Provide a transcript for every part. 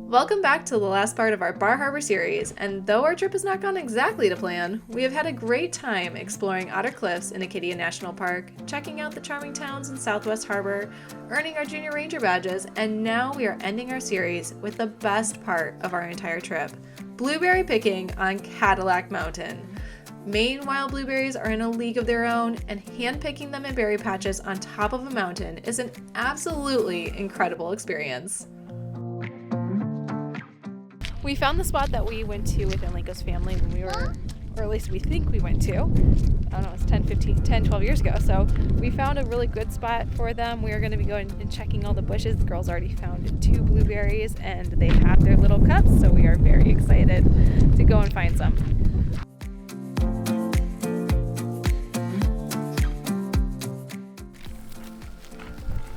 Welcome back to the last part of our Bar Harbor series, and though our trip has not gone exactly to plan, we have had a great time exploring Otter Cliffs in Acadia National Park, checking out the charming towns in Southwest Harbor, earning our Junior Ranger badges, and now we are ending our series with the best part of our entire trip, blueberry picking on Cadillac Mountain. Maine wild blueberries are in a league of their own, and hand-picking them in berry patches on top of a mountain is an absolutely incredible experience. We found the spot that we went to with Enrico's family when we were, or at least we think we went to, I don't know, it's 12 years ago. So we found a really good spot for them. We are going to be going and checking all the bushes. The girls already found 2 blueberries and they have their little cups, so we are very excited to go and find some.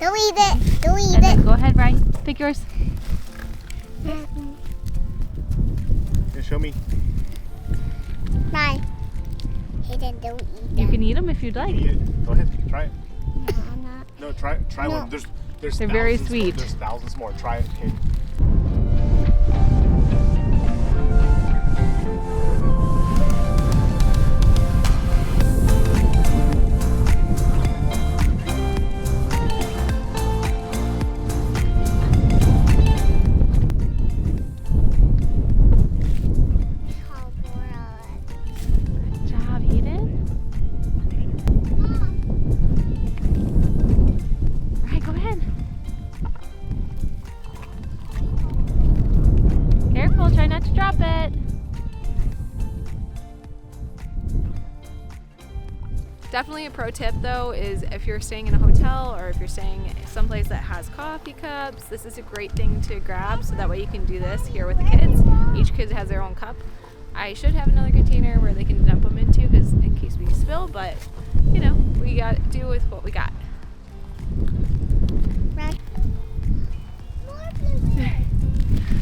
Don't eat it. Don't eat it. Go ahead, Bri. Pick yours. Show me. Bye. Hayden, don't eat them. You can eat them if you'd like. Eat it. Go ahead. Try it. No, I'm not. No, try No. one. There's They're very thousands sweet. More. There's thousands more. Try it. Okay. Try not to drop it. Definitely a pro tip though is if you're staying in a hotel or if you're staying someplace that has coffee cups, this is a great thing to grab so that way you can do this here with the kids. Each kid has their own cup. I should have another container where they can dump them into because in case we spill, but you know, we got to do with what we got.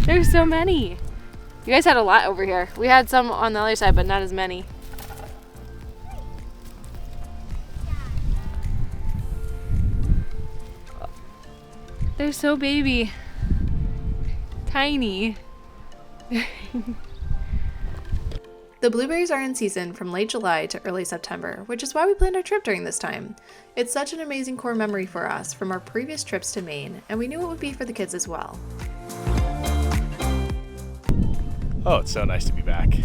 There's so many. You guys had a lot over here. We had some on the other side, but not as many. They're so baby. Tiny. The blueberries are in season from late July to early September, which is why we planned our trip during this time. It's such an amazing core memory for us from our previous trips to Maine, and we knew it would be for the kids as well. Oh, it's so nice to be back. You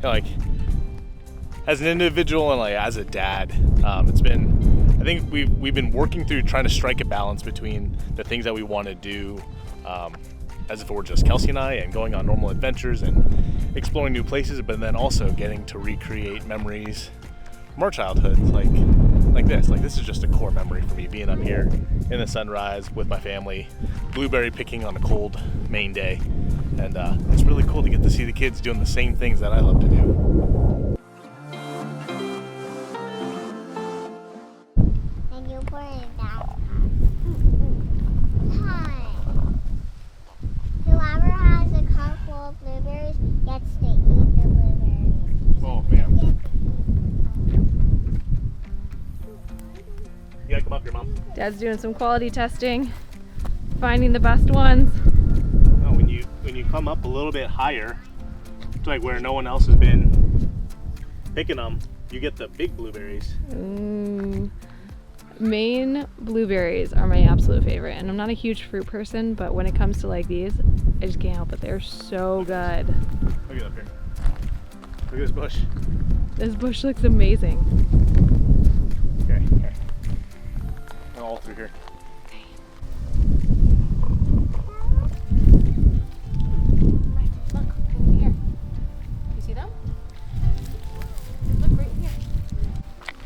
know, like, as an individual and like as a dad, it's been, I think we've been working through trying to strike a balance between the things that we want to do, as if it were just Kelsey and I, and going on normal adventures and exploring new places, but then also getting to recreate memories from our childhood, like this. Like, this is just a core memory for me, being up here in the sunrise with my family, blueberry picking on a cold Maine day. And it's really cool to get to see the kids doing the same things that I love to do. And you put it down. Hi. Whoever has a cup full of blueberries gets to eat the blueberries. Oh, man. You gotta come up here, Mom. Dad's doing some quality testing, finding the best ones. Oh, when you come up a little bit higher, to like where no one else has been picking them, you get the big blueberries. Maine blueberries are my absolute favorite, and I'm not a huge fruit person, but when it comes to like these, I just can't help it. They're so good. Look at up here. Look at this bush. This bush looks amazing. Okay, here. And all through here. Look, over here. You see them? Look right here.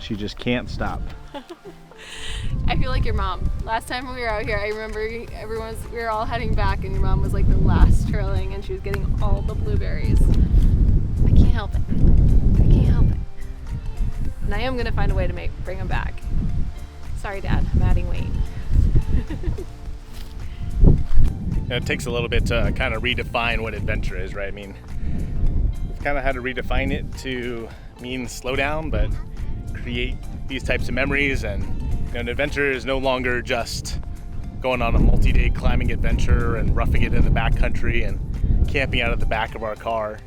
She just can't stop. I feel like your mom. Last time we were out here, I remember we were all heading back and your mom was like the last trailing and she was getting all the blueberries. I can't help it. I can't help it. And I am gonna find a way to bring them back. Sorry, Dad, I'm adding weight. It takes a little bit to kind of redefine what adventure is, right? I mean, we've kind of had to redefine it to mean slow down, but create these types of memories. And you know, an adventure is no longer just going on a multi-day climbing adventure and roughing it in the backcountry and camping out of the back of our car.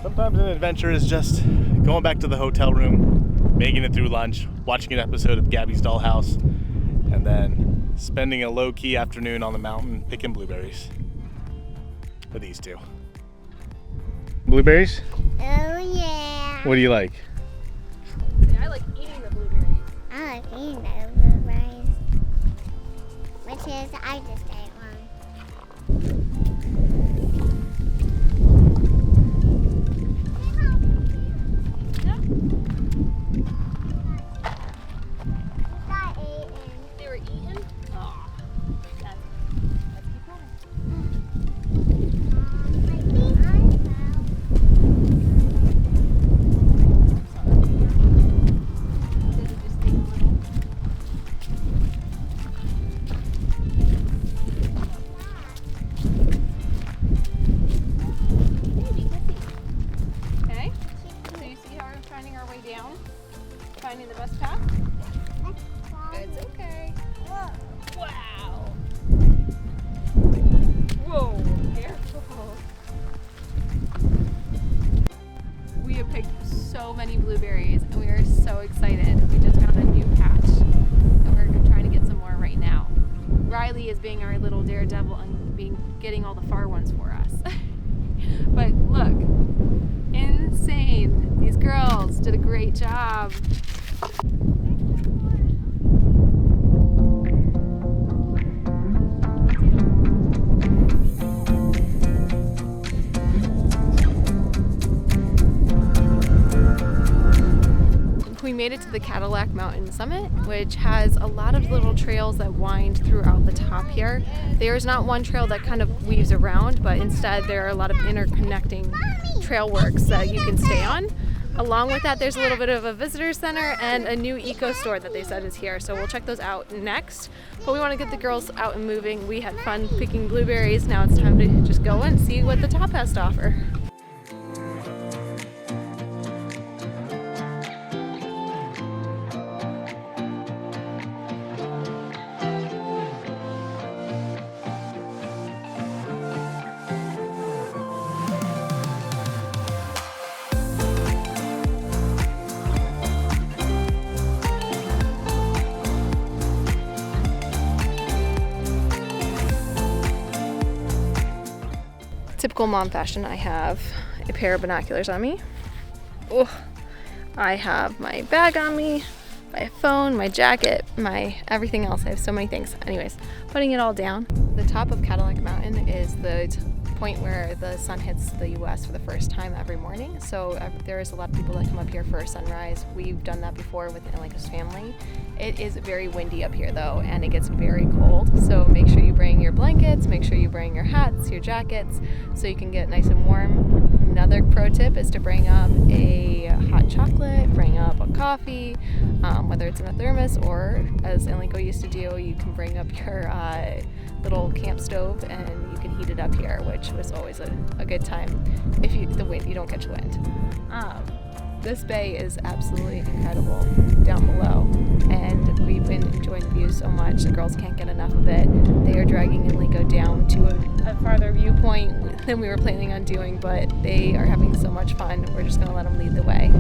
Sometimes an adventure is just going back to the hotel room, making it through lunch, watching an episode of Gabby's Dollhouse, and then spending a low-key afternoon on the mountain picking blueberries with these two. Blueberries? Oh yeah. What do you like? I like eating the blueberries. I like eating the blueberries. Which is, I just ate one. Got eaten. They were eaten? Oh, that's keep going. Did it just take a little? Maybe, okay. So you see how we're finding our way down? Finding the best path? It's okay. Wow. Whoa, careful. We have picked so many blueberries and we are so excited. We just found a new patch and we're trying to get some more right now. Riley is being our little daredevil and getting all the far ones for us. But look, insane. These girls did a great job. We made it to the Cadillac Mountain summit, which has a lot of little trails that wind throughout the top here. There is not one trail that kind of weaves around, but instead there are a lot of interconnecting trail works that you can stay on. Along with that, there's a little bit of a visitor center and a new eco store that they said is here, so we'll check those out next. But we want to get the girls out and moving. We had fun picking blueberries. Now it's time to just go and see what the top has to offer. Typical mom fashion, I have a pair of binoculars on me. Oh, I have my bag on me, my phone, my jacket, my everything else. I have so many things. Anyways, putting it all down. The top of Cadillac Mountain is the point where the sun hits the US for the first time every morning. So there is a lot of people that come up here for a sunrise. We've done that before with Anlika's family. It is very windy up here though, and it gets very cold. So make sure you bring your blankets, make sure you bring your hats, your jackets, so you can get nice and warm. Another pro tip is to bring up a hot chocolate, bring up a coffee, whether it's in a thermos or, as Anlika used to do, you can bring up your little camp stove and you can heat it up here, which was always a good time if you don't catch wind. This bay is absolutely incredible down below, and we've been enjoying the view so much. The girls can't get enough of it. They are dragging Anlika down to a farther viewpoint than we were planning on doing, but they are having so much fun. We're just going to let them lead the way.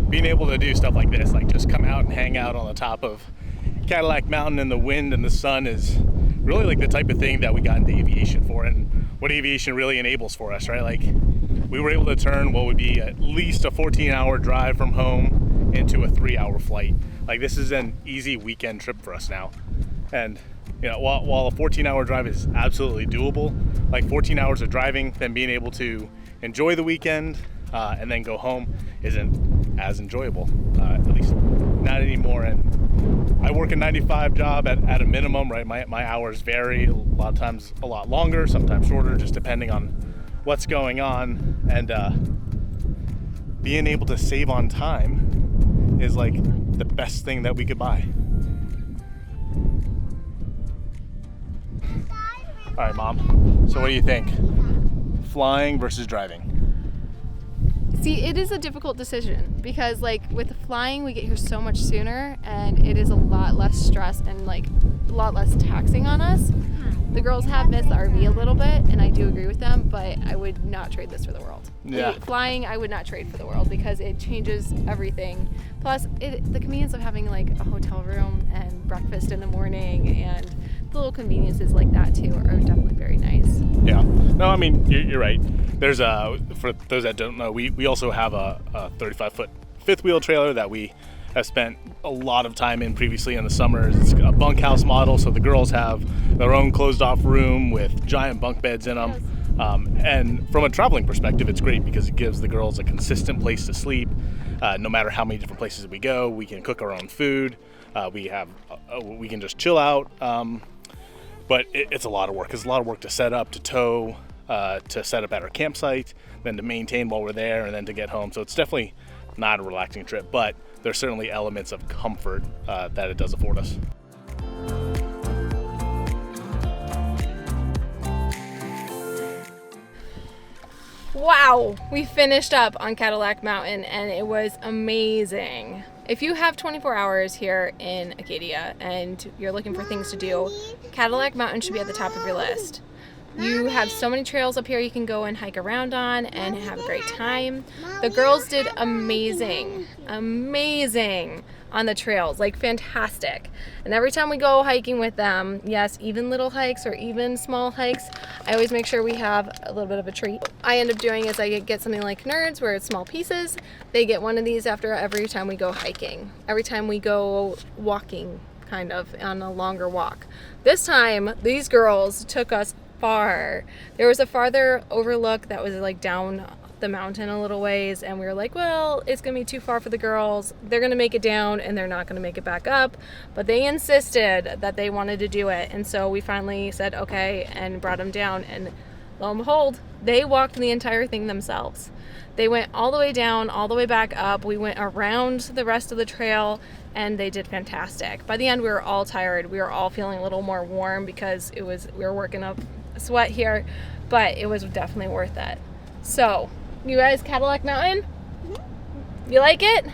Being able to do stuff like this, like just come out and hang out on the top of Cadillac Mountain in the wind and the sun, is really like the type of thing that we got into aviation for, and what aviation really enables for us, right? Like, we were able to turn what would be at least a 14-hour drive from home into a 3-hour flight. Like, this is an easy weekend trip for us now. And You know, while a 14-hour drive is absolutely doable, like 14 hours of driving, then being able to enjoy the weekend and then go home isn't as enjoyable, at least not anymore. And I work a 9-to-5 job at a minimum, right? My hours vary, a lot of times a lot longer, sometimes shorter, just depending on what's going on. And being able to save on time is like the best thing that we could buy. All right, Mom. So what do you think? Flying versus driving? See, it is a difficult decision because like with flying, we get here so much sooner and it is a lot less stress and like a lot less taxing on us. The girls have missed the RV a little bit and I do agree with them, but I would not trade this for the world. Yeah. Flying, I would not trade for the world because it changes everything. Plus, the convenience of having like a hotel room and breakfast in the morning and the little conveniences like that too are definitely very nice. Yeah. No, I mean, you're right. There's for those that don't know, we also have a 35-foot fifth wheel trailer that we have spent a lot of time in previously in the summers. It's a bunkhouse model, so the girls have their own closed off room with giant bunk beds in them. And from a traveling perspective, it's great because it gives the girls a consistent place to sleep. No matter how many different places we go, we can cook our own food. We can just chill out. But it's a lot of work. It's a lot of work to set up, to tow, to set up at our campsite, then to maintain while we're there, and then to get home. So it's definitely not a relaxing trip, but there's certainly elements of comfort that it does afford us. Wow, we finished up on Cadillac Mountain and it was amazing. If you have 24 hours here in Acadia and you're looking for things to do, Cadillac Mountain should be at the top of your list. You have so many trails up here you can go and hike around on and have a great time. The girls did amazing on the trails, like fantastic. And every time we go hiking with them, yes, even little hikes or even small hikes, I always make sure we have a little bit of a treat. I end up doing is I get something like Nerds where it's small pieces. They get one of these after every time we go hiking, every time we go walking, kind of on a longer walk. This time, these girls took us far. There was a farther overlook that was like down the mountain a little ways and we were like, well, it's gonna be too far for the girls. They're gonna make it down and they're not gonna make it back up, but they insisted that they wanted to do it, and so we finally said okay and brought them down, and lo and behold, they walked the entire thing themselves. They went all the way down, all the way back up. We went around the rest of the trail and they did fantastic. By the end, we were all tired. We were all feeling a little more warm because we were working up a sweat here, but it was definitely worth it. So, you guys, Cadillac Mountain? You like it?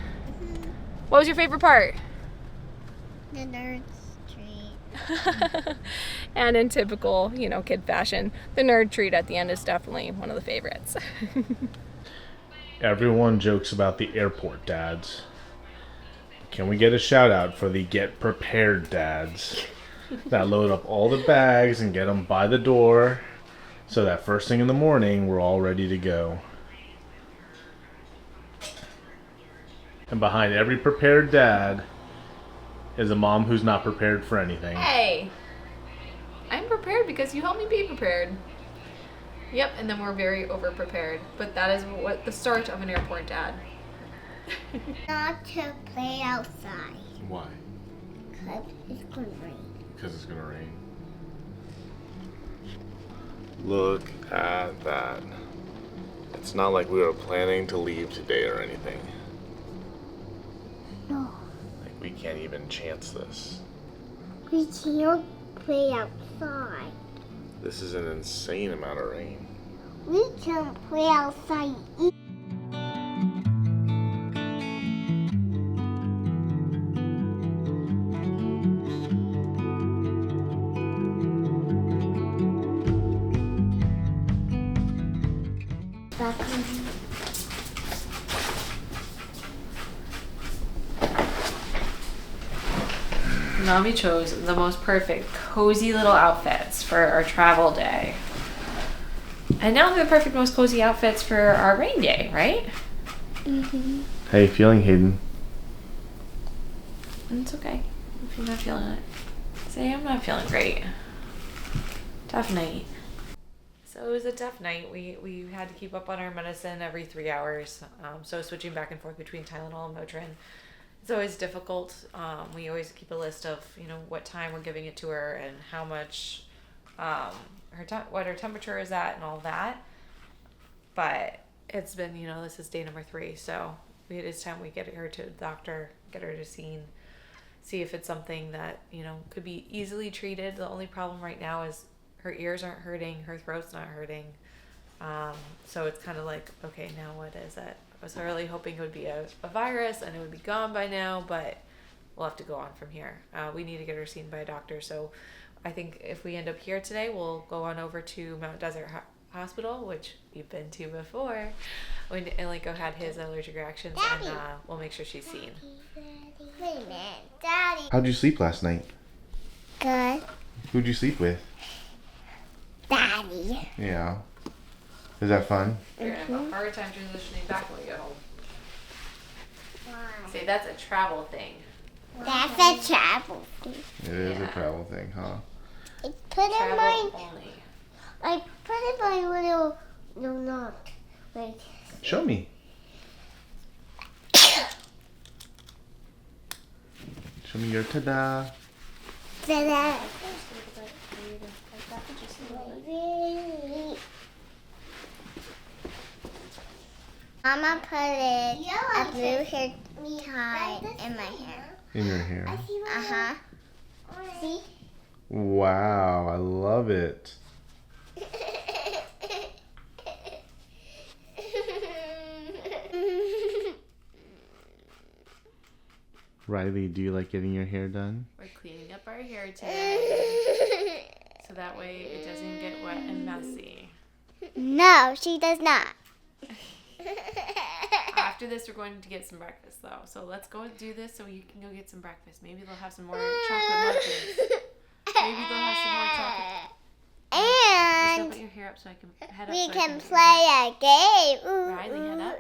What was your favorite part? The nerd street. And in typical, kid fashion, the nerd treat at the end is definitely one of the favorites. Everyone jokes about the airport dads. Can we get a shout out for the get prepared dads that load up all the bags and get them by the door so that first thing in the morning we're all ready to go? And behind every prepared dad is a mom who's not prepared for anything. Hey, I'm prepared because you helped me be prepared. Yep, and then we're very over-prepared. But that is what the start of an airport dad. Not to play outside. Why? Because it's going to rain. Because it's going to rain. Look at that. It's not like we were planning to leave today or anything. No. Like, we can't even chance this. We can't play outside. This is an insane amount of rain. We can't play outside either. Navi chose the most perfect, cozy little outfits for our travel day. And now they're the perfect, most cozy outfits for our rain day, right? Mm-hmm. How you feeling, Hayden? And it's okay if you're not feeling it. Today I'm not feeling great. Tough night. So it was a tough night. We had to keep up on our medicine every 3 hours. So switching back and forth between Tylenol and Motrin. It's always difficult. We always keep a list of, what time we're giving it to her and how much, what her temperature is at and all that. But it's been, this is day number 3. So it is time we get her to the doctor, get her to see if it's something that, could be easily treated. The only problem right now is her ears aren't hurting, her throat's not hurting. So it's kind of like, okay, now what is it? I was really hoping it would be a virus and it would be gone by now, but we'll have to go on from here. We need to get her seen by a doctor. So I think if we end up here today, we'll go on over to Mount Desert Hospital, which we've been to before. When Enrico had his allergic reactions, Daddy. And we'll make sure she's seen. Wait a minute, Daddy. How'd you sleep last night? Good. Who'd you sleep with? Daddy. Yeah. Is that fun? You're going to have a hard time transitioning back when we get home. Why? See, that's a travel thing. That's a travel thing. It is a travel thing, huh? I put in Travel my. only. I put in my little. No, not. Wait. Show me. Show me your ta-da. Ta-da. Mama put a blue hair tie in my hair. In your hair. Uh-huh. See? Wow, I love it. Riley, do you like getting your hair done? We're cleaning up our hair today, so that way it doesn't get wet and messy. No, she does not. After this, we're going to get some breakfast, though. So let's go do this so you can go get some breakfast. Maybe they'll have some more chocolate muffins. Maybe they'll have some more chocolate. Just And put your hair up so I can head up. we so I can get play a game. Ooh, Riley, head up.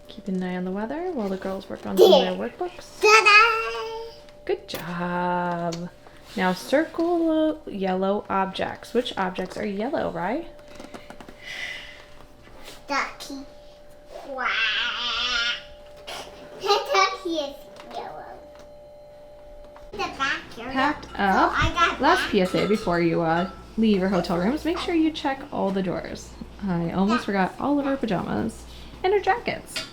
Keep an eye on the weather while the girls work on some of their workbooks. Ta-da! Good job. Now circle yellow objects. Which objects are yellow, right? Ducky. Wow. The ducky is yellow. The backyard. Packed up. I got Last PSA before you leave your hotel rooms, make sure you check all the doors. I almost forgot all of our pajamas and our jackets.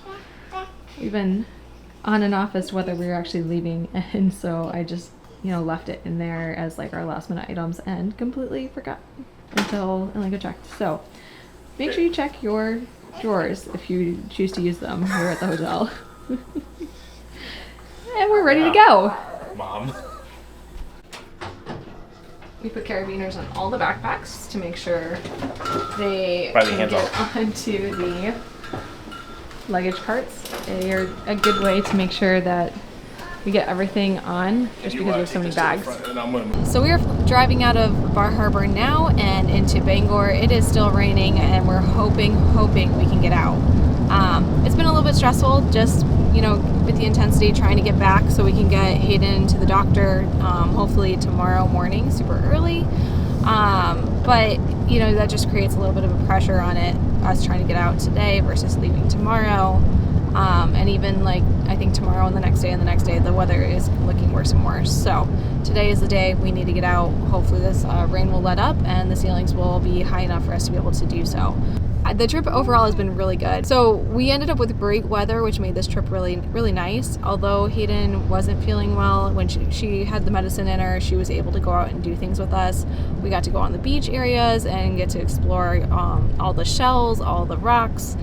We've been on and off as to whether we were actually leaving, and so I just, left it in there as like our last minute items and completely forgot until I checked. So make sure you check your drawers if you choose to use them here at the hotel. And we're ready to go. Mom. We put carabiners on all the backpacks to make sure they Riley, can hands get off. onto the luggage carts. They are a good way to make sure that we get everything on, just because we have so many bags. So we are driving out of Bar Harbor now and into Bangor. It is still raining, and we're hoping we can get out. It's been a little bit stressful, just with the intensity, trying to get back so we can get Hayden to the doctor, hopefully tomorrow morning, super early. But that just creates a little bit of a pressure on it, us trying to get out today versus leaving tomorrow. And even I think tomorrow and the next day, the weather is looking worse and worse. So today is the day we need to get out. Hopefully this rain will let up and the ceilings will be high enough for us to be able to do so. The trip overall has been really good. So we ended up with great weather, which made this trip really, really nice. Although Hayden wasn't feeling well, when she had the medicine in her, she was able to go out and do things with us. We got to go on the beach areas and get to explore all the shells, all the rocks,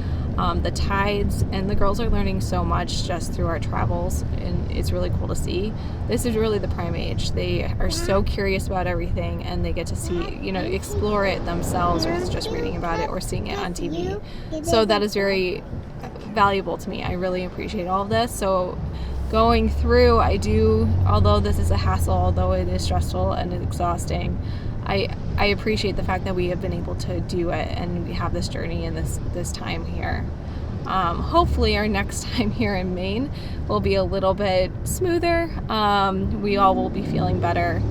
the tides, and the girls are learning so much just through our travels, and it's really cool to see. This is really the prime age. They are so curious about everything, and they get to see, explore it themselves, or just reading about it or seeing it on TV. So that is very valuable to me. I really appreciate all of this. So going through, although this is a hassle, although it is stressful and exhausting, I appreciate the fact that we have been able to do it and we have this journey and this time here. Hopefully our next time here in Maine will be a little bit smoother. We all will be feeling better.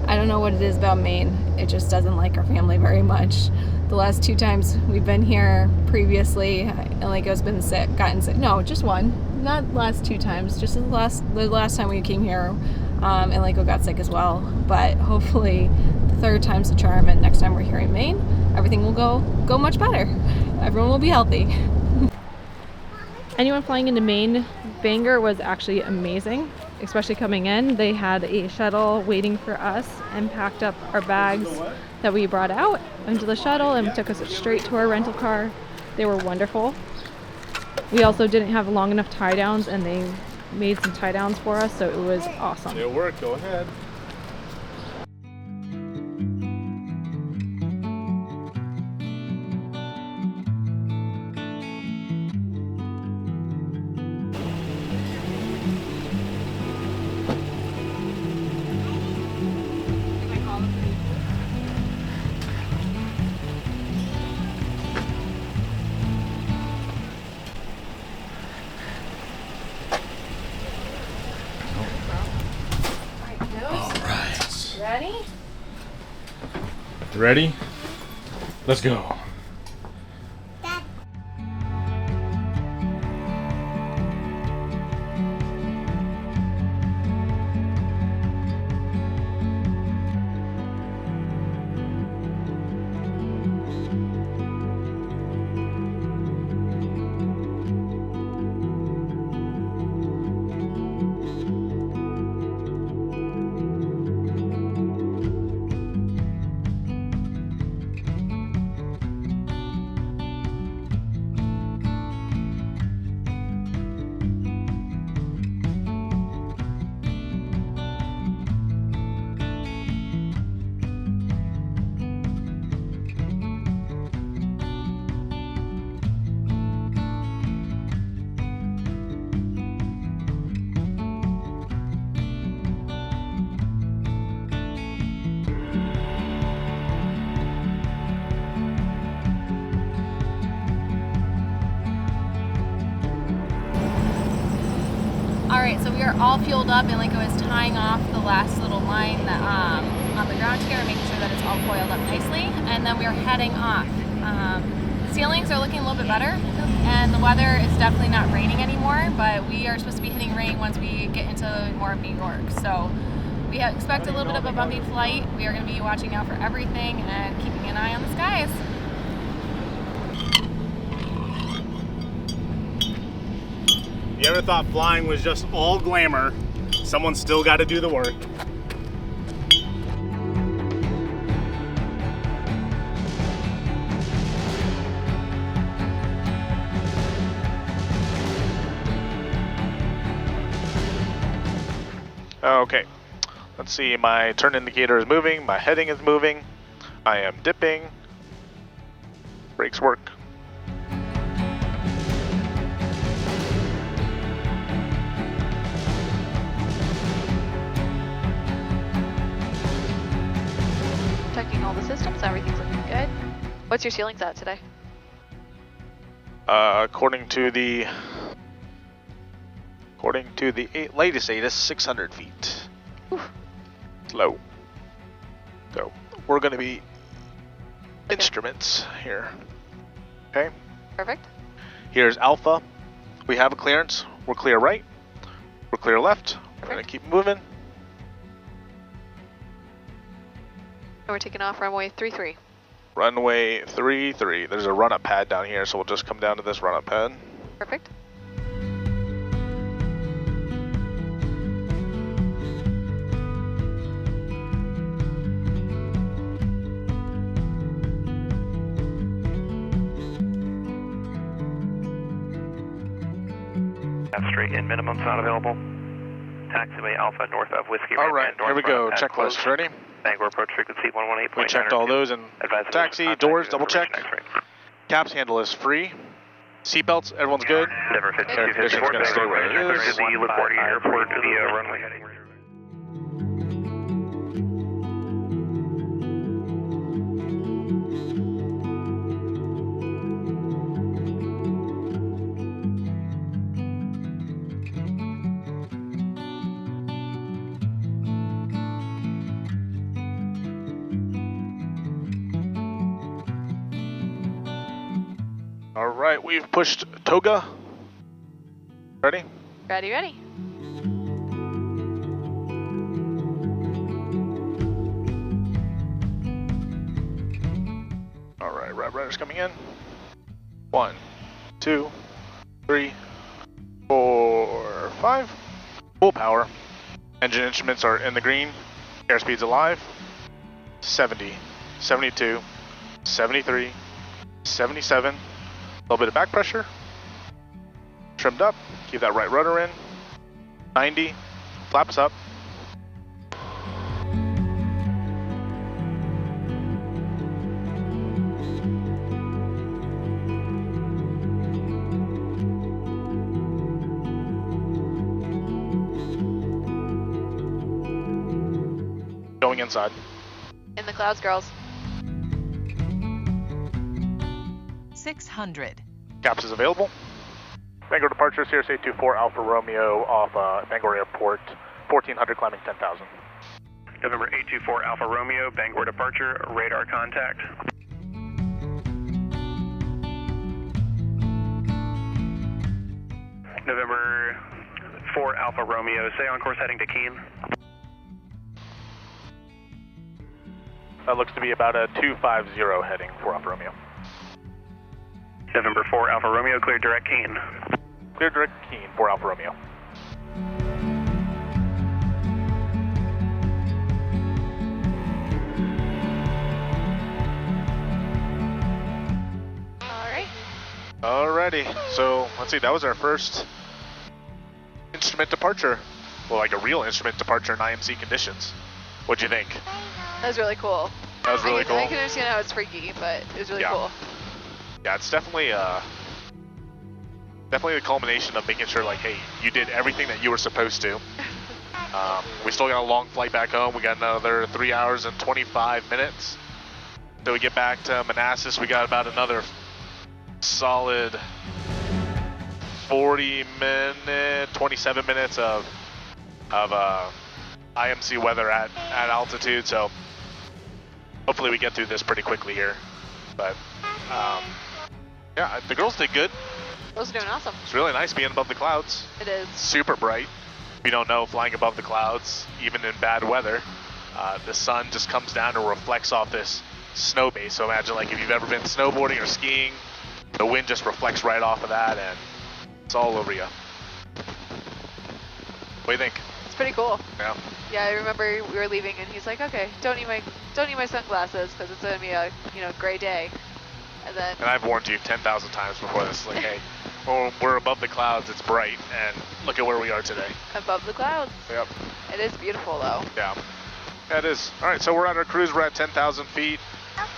I don't know what it is about Maine. It just doesn't like our family very much. The last 2 times we've been here previously, Enrico's been sick, gotten sick. No, just one. Not the last 2 times. Just the last time we came here, Enrico got sick as well. But hopefully the 3rd time's the charm, and next time we're here in Maine, everything will go much better. Everyone will be healthy. Anyone flying into Maine, Bangor was actually amazing, especially coming in. They had a shuttle waiting for us and packed up our bags that we brought out into the shuttle and took us straight to our rental car. They were wonderful. We also didn't have long enough tie downs, and they made some tie downs for us, so it was awesome. It'll work, go ahead. Ready? Ready? Let's go. Alright, so we are all fueled up, and Enrico is tying off the last little line that, on the ground here and making sure that it's all coiled up nicely, and then we are heading off. Ceilings are looking a little bit better, and the weather is definitely not raining anymore, but we are supposed to be hitting rain once we get into more of New York. So we expect a little bit of a bumpy flight. We are going to be watching out for everything and keeping an eye on the skies. You ever thought flying was just all glamour? Someone's still got to do the work. Okay, let's see, my turn indicator is moving, my heading is moving, I am dipping, brakes work. Checking all the systems, everything's looking good. What's your ceilings at today? According to the latest ATIS, 600 feet. Whew. It's low. So we're going to be instruments here. Okay. Perfect. Here's Alpha. We have a clearance. We're clear right. We're clear left. We're going to keep moving. And we're taking off runway 33. Runway 33. There's a run-up pad down here, so we'll just come down to this run-up pad. Perfect. Straight in, minimum's not available. Taxiway Alpha north of Whiskey. All right, here we go. Checklist. Ready? Bangor approach frequency 118.9. We checked all those and taxi, doors, double check. Caps handle is free. Seatbelts, everyone's good. Never Air conditioning's going to stay where it is. To the LaGuardia Airport via runway heading. All right, we've pushed toga. Ready? Ready, ready. All right, Red Rider's coming in. 1, 2, 3, 4, 5. Full power. Engine instruments are in the green. Airspeed's alive. 70, 72, 73, 77. A little bit of back pressure. Trimmed up. Keep that right rudder in. 90. Flaps up. Going inside. In the clouds, girls. 600. Caps is available. Bangor departure, Cirrus 824 Alpha Romeo off Bangor Airport, 1400 climbing 10,000. November 824 Alpha Romeo, Bangor departure, radar contact. November 4 Alpha Romeo, stay on course heading to Keene. That looks to be about a 250 heading for Alpha Romeo. November 4 Alpha Romeo, clear direct Keene. Clear direct Keene for Alpha Romeo. Alrighty, so let's see, that was our first instrument departure. Well, like a real instrument departure in IMC conditions. What'd you think? That was really cool. That was really cool. I can understand how it's freaky, but it was really cool. Yeah, it's definitely the culmination of making sure, like, hey, you did everything that you were supposed to. We still got a long flight back home. We got another 3 hours and 25 minutes. So we get back to Manassas. We got about another solid 27 minutes of IMC weather at altitude. So hopefully we get through this pretty quickly here. But yeah, the girls did good. Those are doing awesome. It's really nice being above the clouds. It is. Super bright. If you don't know, flying above the clouds, even in bad weather, the sun just comes down and reflects off this snow base. So imagine, like, if you've ever been snowboarding or skiing, the wind just reflects right off of that and it's all over you. What do you think? It's pretty cool. Yeah. Yeah, I remember we were leaving and he's like, okay, don't need my sunglasses because it's gonna be a gray day. And then And I've warned you 10,000 times before this, like, hey, well, we're above the clouds, it's bright, and look at where we are today. above the clouds. Yep. It is beautiful though. Yeah. Yeah, it is. All right, so we're at our cruise. We're at 10,000 feet.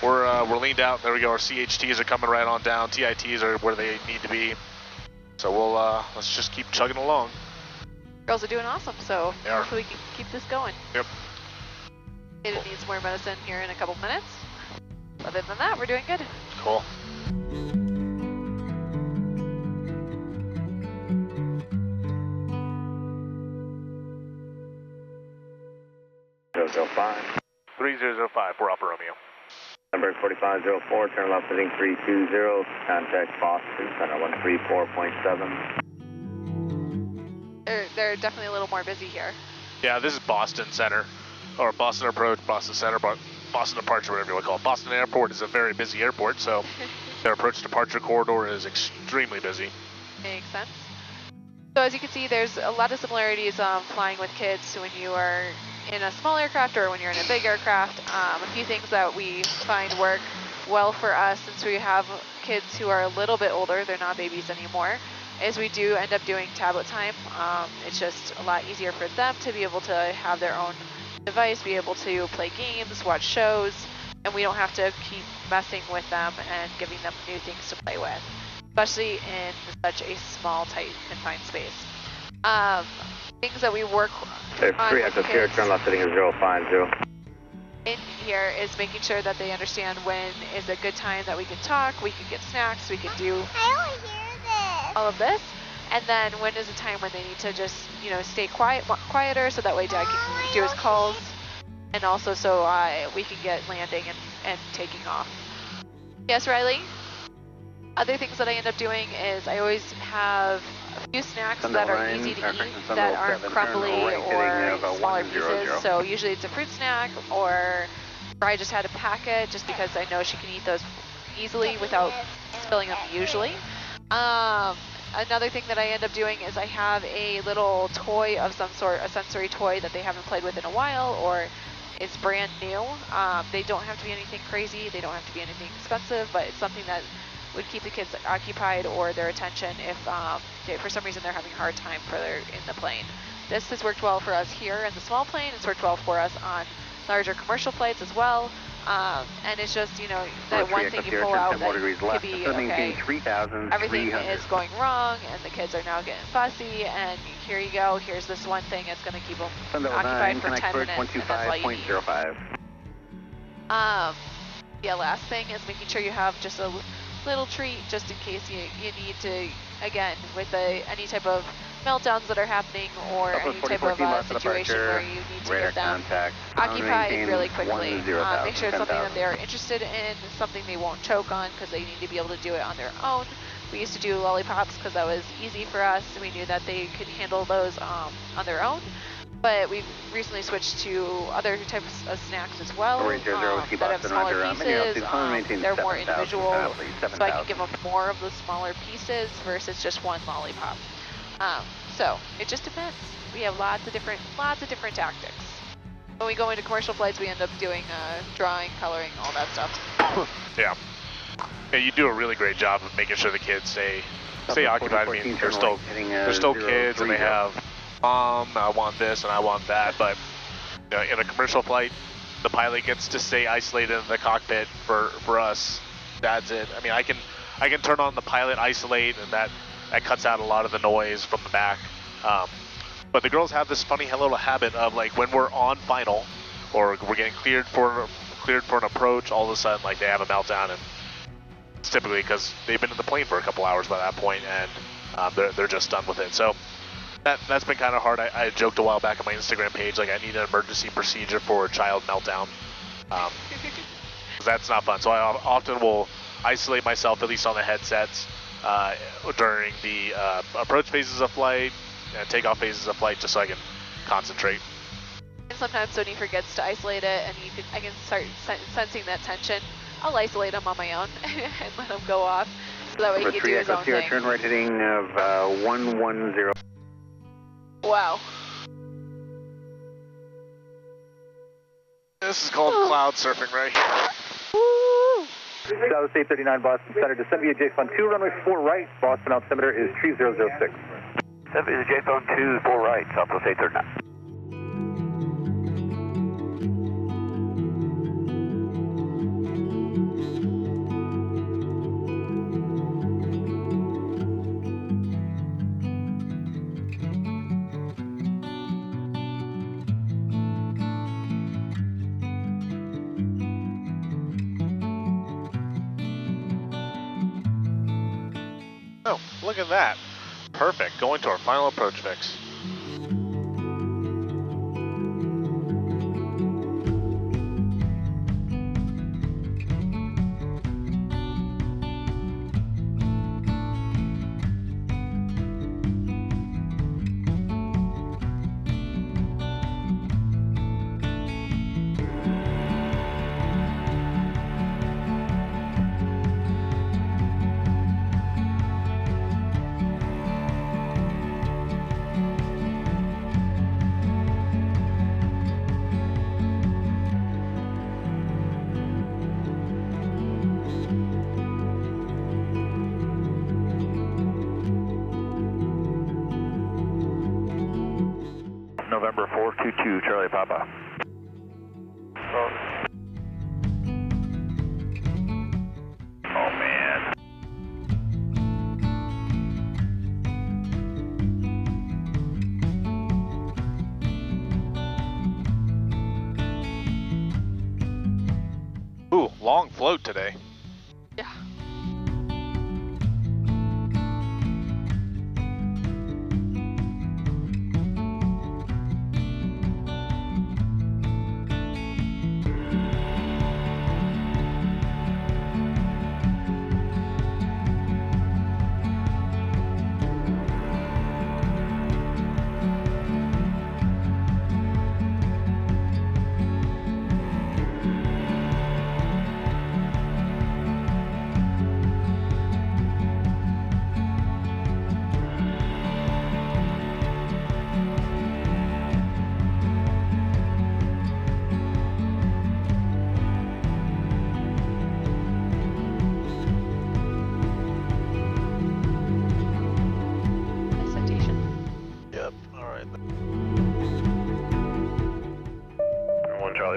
We're leaned out. There we go. Our CHTs are coming right on down. TITs are where they need to be. So we'll let's just keep chugging along. Girls are doing awesome, so They are. hopefully we can keep this going. Yep. It needs more medicine here in a couple minutes. Other than that, we're doing good. Cool. Zero 05. 3005 for Alpha Romeo. Number 4504, turn left heading 320, contact Boston, center 134.7. They're definitely a little more busy here. Yeah, this is Boston Center, or Boston Approach, Boston Center, but Boston Departure, whatever you want to call it. Boston Airport is a very busy airport, so their approach departure corridor is extremely busy. Makes sense. So as you can see, there's a lot of similarities flying with kids when you are in a small aircraft or when you're in a big aircraft. A few things that we find work well for us, since we have kids who are a little bit older, they're not babies anymore, is we do end up doing tablet time. It's just a lot easier for them to be able to have their own device, be able to play games, watch shows, and we don't have to keep messing with them and giving them new things to play with, especially in such a small, tight, confined space. Things that we work on with kids turn left heading is 050. in here is making sure that they understand when is a good time that we can talk, we can get snacks, we can do I don't hear this. all of this, and then when is a time when they need to just, stay quieter, so that way Dad can do his calls, and also so we can get landing and taking off. Yes, Riley? Other things that I end up doing is I always have a few snacks that are easy to eat that aren't crumbly or smaller pieces. So usually it's a fruit snack, or I just had a packet just because I know she can eat those easily without spilling them usually. Another thing that I end up doing is I have a little toy of some sort, a sensory toy that they haven't played with in a while, or it's brand new. They don't have to be anything crazy, they don't have to be anything expensive, but it's something that would keep the kids occupied or their attention if for some reason they're having a hard time in the plane. This has worked well for us here in the small plane. It's worked well for us on larger commercial flights as well. And it's just, you know, that one thing you pull out that could be, okay, everything is going wrong and the kids are now getting fussy, and here you go, here's this one thing that's going to keep them occupied for 10 minutes, and that's all you need. Yeah, last thing is making sure you have just a little treat just in case you need to, again, with any type of meltdowns that are happening or any type of situation where you need to get them occupied really quickly. Make sure it's something that they're interested in, something they won't choke on because they need to be able to do it on their own. We used to do lollipops because that was easy for us. We knew that they could handle those on their own. But we've recently switched to other types of snacks as well that have smaller pieces. They're more individual, so I can give them more of the smaller pieces versus just one lollipop. So it just depends. We have lots of different tactics. When we go into commercial flights, we end up doing drawing, coloring, all that stuff. Yeah. Yeah, you do a really great job of making sure the kids stay occupied. I mean, they're still kids, and they have, I want this and I want that. But you know, in a commercial flight, the pilot gets to stay isolated in the cockpit. For us, that's it. I mean, I can turn on the pilot isolate, and that cuts out a lot of the noise from the back. But the girls have this funny little habit of, like, when we're on final or we're getting cleared for an approach, all of a sudden, like, they have a meltdown, and it's typically because they've been in the plane for a couple hours by that point, and they're just done with it. So that's been kind of hard. I joked a while back on my Instagram page, like, I need an emergency procedure for a child meltdown. 'Cause that's not fun. So I often will isolate myself, at least on the headsets, during the approach phases of flight and takeoff phases of flight, just so I can concentrate. And sometimes when he forgets to isolate it and I can start sensing that tension, I'll isolate him on my own and let him go off, so that way he can do his own thing. Turn right heading of 110. Wow. This is called cloud surfing right here. Woo! Southwest 839 Boston Center, descend via J-Phone 2, runway 4 right, Boston altimeter is 3006. That is J-Phone 2, 4 right, Southwest 839. Oh, look at that. Perfect. Going to our final approach fix. November 422, Charlie Papa. Oh, man. Ooh, long float today. Yeah.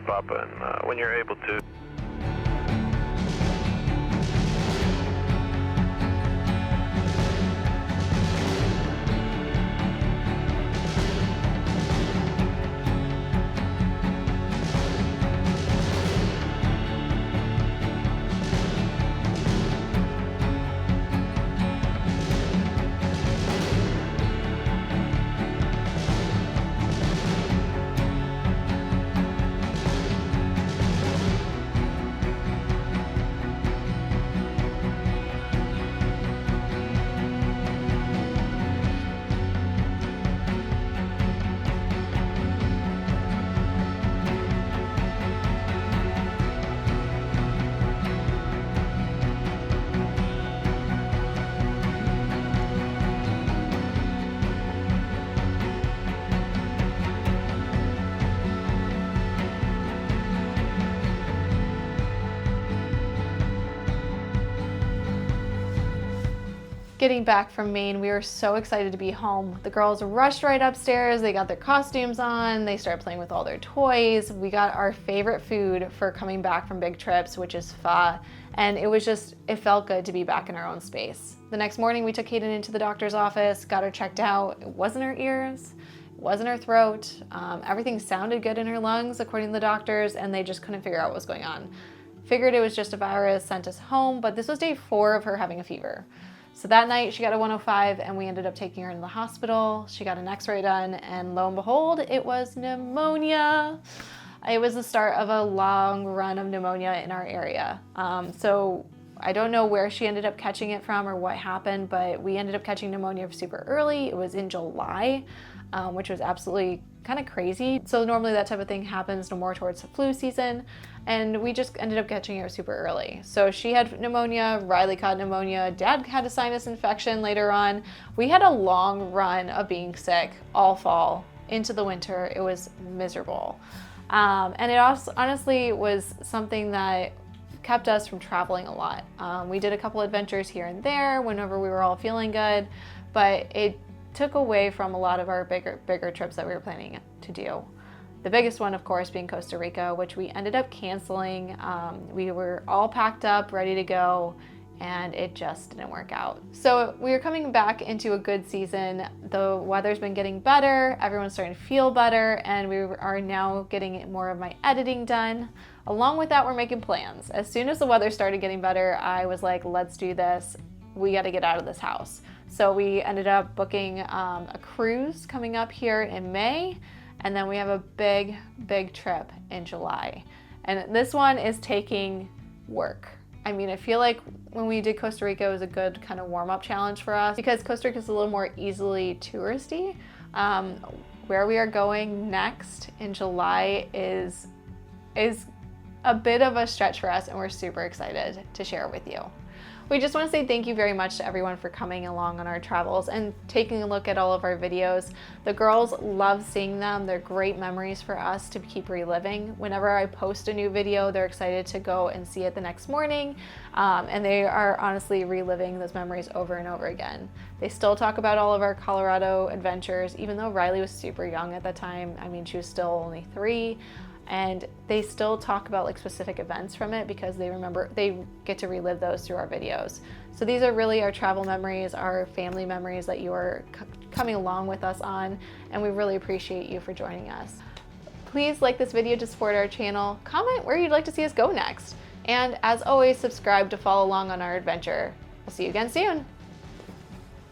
definitely pop in when you're able to. Getting back from Maine, we were so excited to be home. The girls rushed right upstairs, they got their costumes on, they started playing with all their toys. We got our favorite food for coming back from big trips, which is pho, and it felt good to be back in our own space. The next morning we took Hayden into the doctor's office, got her checked out. It wasn't her ears, it wasn't her throat. Everything sounded good in her lungs according to the doctors, and they just couldn't figure out what was going on. Figured it was just a virus, sent us home, but this was day 4 of her having a fever. So that night she got a 105 and we ended up taking her into the hospital. She got an x-ray done and lo and behold, it was pneumonia. It was the start of a long run of pneumonia in our area. So I don't know where she ended up catching it from or what happened, but we ended up catching pneumonia super early. It was in July, which was absolutely kind of crazy. So normally that type of thing happens no more towards the flu season, and we just ended up catching her super early. So she had pneumonia, Riley caught pneumonia, Dad had a sinus infection later on. We had a long run of being sick all fall into the winter. It was miserable. And it also honestly was something that kept us from traveling a lot. We did a couple adventures here and there whenever we were all feeling good, but it took away from a lot of our bigger trips that we were planning to do. The biggest one, of course, being Costa Rica, which we ended up canceling. We were all packed up, ready to go, and it just didn't work out. So we are coming back into a good season. The weather's been getting better, everyone's starting to feel better, and we are now getting more of my editing done. Along with that, we're making plans. As soon as the weather started getting better, I was like, let's do this. We got to get out of this house. So we ended up booking a cruise coming up here in May, and then we have a big trip in July. And this one is taking work. I mean, I feel like when we did Costa Rica, it was a good kind of warm-up challenge for us because Costa Rica is a little more easily touristy. Where we are going next in July is a bit of a stretch for us, and we're super excited to share it with you. We just want to say thank you very much to everyone for coming along on our travels and taking a look at all of our videos. The girls love seeing them. They're great memories for us to keep reliving. Whenever I post a new video, they're excited to go and see it the next morning, and they are honestly reliving those memories over and over again. They still talk about all of our Colorado adventures, even though Riley was super young at the time. I mean, she was still only 3. And they still talk about like specific events from it because they get to relive those through our videos. So these are really our travel memories, our family memories that you are coming along with us on, and we really appreciate you for joining us. Please like this video to support our channel, comment where you'd like to see us go next, and as always, subscribe to follow along on our adventure. We'll see you again soon.